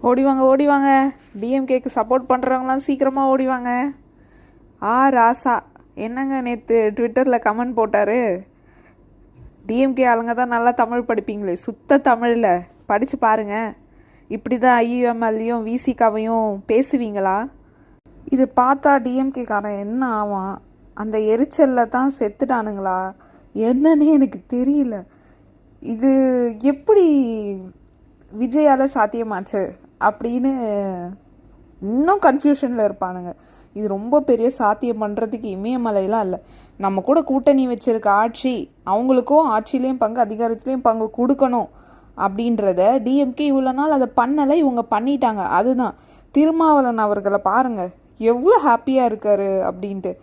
ஓடிவாங்க ஓடிவாங்க, டிஎம்கேக்கு சப்போர்ட் பண்ணுறவங்களாம் சீக்கிரமாக ஓடிவாங்க. ராசா என்னங்க நேற்று ட்விட்டரில் கமெண்ட் போட்டார், டிஎம்கே ஆளுங்க தான் நல்லா தமிழ் படிப்பீங்களே, சுத்த தமிழில் படித்து பாருங்கள், இப்படி தான் ஐயுஎம்எல்லையும் விசிகாவையும் பேசுவீங்களா? இது பார்த்தா டிஎம்கேக்காரன் என்ன ஆவான்? அந்த எரிச்சலில் தான் செத்துட்டானுங்களா என்னன்னு எனக்கு தெரியல. இது எப்படி விஜயால் சாத்தியமாச்சு அப்படின்னு இன்னும் கன்ஃபியூஷனில் இருப்பானுங்க. இது ரொம்ப பெரிய சாத்தியம் பண்ணுறதுக்கு இமயமலையெல்லாம் இல்லை. நம்ம கூட கூட்டணி வச்சுருக்க ஆட்சி, அவங்களுக்கும் ஆட்சியிலையும் பங்கு அதிகாரத்துலேயும் பங்கு கொடுக்கணும் அப்படின்றத டிஎம்கே இவ்வளோ நாள் அதை பண்ணலை, இவங்க பண்ணிட்டாங்க. அதுதான் திருமாவளவன் அவர்களை பாருங்கள் எவ்வளோ ஹாப்பியாக இருக்காரு அப்படின்ட்டு.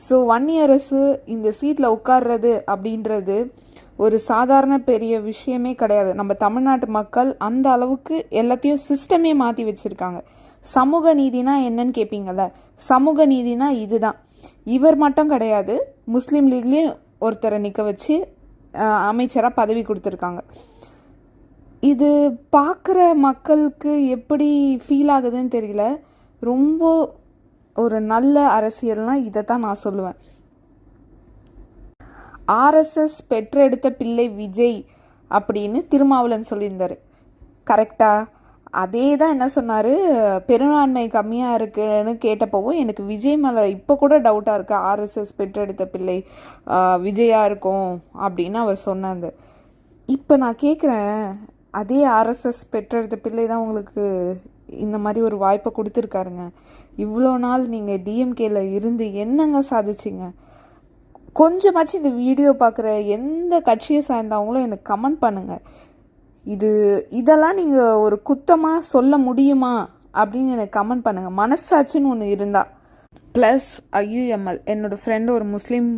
ஸோ வன்னியரசு இந்த சீட்டில் உட்கார்றது அப்படின்றது ஒரு சாதாரண பெரிய விஷயமே கிடையாது. நம்ம தமிழ்நாட்டு மக்கள் அந்த அளவுக்கு எல்லாத்தையும் சிஸ்டமே மாற்றி வச்சுருக்காங்க. சமூக நீதினா என்னன்னு கேட்பீங்கள்ல, சமூக நீதினா இதுதான். இவர் மட்டும் கிடையாது, முஸ்லீம் லீக்லேயும் ஒருத்தரை நிற்க வச்சு அமைச்சராக பதவி கொடுத்துருக்காங்க. இது பார்க்குற மக்களுக்கு எப்படி ஃபீல் ஆகுதுன்னு தெரியல. ரொம்ப ஒரு நல்ல அரசியல்னால் இதை தான் நான் சொல்லுவேன். ஆர்எஸ்எஸ் பெற்றெடுத்த பிள்ளை விஜய் அப்படின்னு திருமாவளவன் சொல்லியிருந்தார், கரெக்டா? அதே தான் என்ன சொன்னார், பெரும்பான்மை கம்மியாக இருக்குன்னு கேட்டப்போவும் எனக்கு விஜய் மேலே இப்போ கூட டவுட்டாக இருக்குது, ஆர்எஸ்எஸ் பெற்றெடுத்த பிள்ளை விஜயாக இருக்கும் அப்படின்னு அவர் சொன்னாங்க. இப்போ நான் கேட்குறேன், அதே ஆர்எஸ்எஸ் பெற்றெடுத்த பிள்ளை தான் உங்களுக்கு இந்த மாதிரி ஒரு வாய்ப்பை கொடுத்துருக்காருங்க. இவ்வளோ நாள் நீங்கள் டிஎம்கேல இருந்து என்னங்க சாதிச்சிங்க? கொஞ்சமாச்சும் இந்த வீடியோ பார்க்குற எந்த கட்சியை சார்ந்தவங்களும் எனக்கு கமெண்ட் பண்ணுங்கள். இதெல்லாம் நீங்கள் ஒரு குத்தமாக சொல்ல முடியுமா அப்படின்னு எனக்கு கமெண்ட் பண்ணுங்கள், மனசாட்சின்னு ஒன்று இருந்தால். ப்ளஸ் ஐயுஎம்எல் என்னோடய ஃப்ரெண்டு ஒரு முஸ்லீம்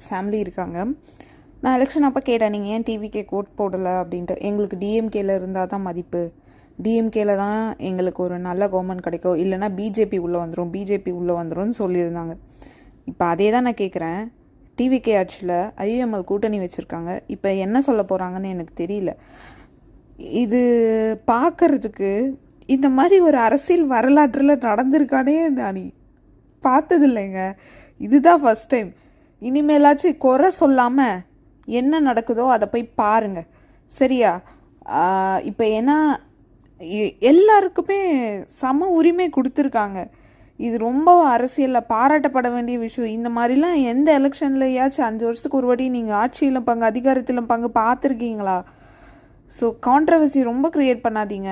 ஃபேமிலி இருக்காங்க. நான் எலெக்ஷன் அப்போ கேட்டேன், நீங்கள் ஏன் டிவிக்கே ஓட் போடலை அப்படின்ட்டு. எங்களுக்கு டிஎம்கேல இருந்தால் தான் மதிப்பு, டிஎம்கேல தான் எங்களுக்கு ஒரு நல்ல கவர்மெண்ட் கிடைக்கும், இல்லைனா பிஜேபி உள்ளே வந்துடும் சொல்லியிருந்தாங்க. இப்போ அதே தான் நான் கேட்குறேன், டிவிகே ஆட்சியில் ஐயுஎம்எல் கூட்டணி வச்சுருக்காங்க, இப்போ என்ன சொல்ல போகிறாங்கன்னு எனக்கு தெரியல. இது பார்க்கறதுக்கு இந்த மாதிரி ஒரு அரசியல் வரலாற்றில் நடந்திருக்கானே நான் பார்த்ததில்லைங்க, இதுதான் ஃபஸ்ட் டைம். இனிமேலாச்சும் குறை சொல்லாமல் என்ன நடக்குதோ அதை போய் பாருங்கள், சரியா? இப்போ ஏன்னா எல்லாருக்குமே சம உரிமை கொடுத்துருக்காங்க. இது ரொம்ப அரசியலில் பாராட்டப்பட வேண்டிய விஷயம். இந்த மாதிரிலாம் எந்த எலெக்ஷன்லையாச்சும் 5 வருஷத்துக்கு ஒரு வாட்டி நீங்கள் ஆட்சியில் பங்கு அதிகாரத்தில் பங்கு பார்த்துருக்கீங்களா? ஸோ கான்ட்ரவர்சி ரொம்ப க்ரியேட் பண்ணாதீங்க.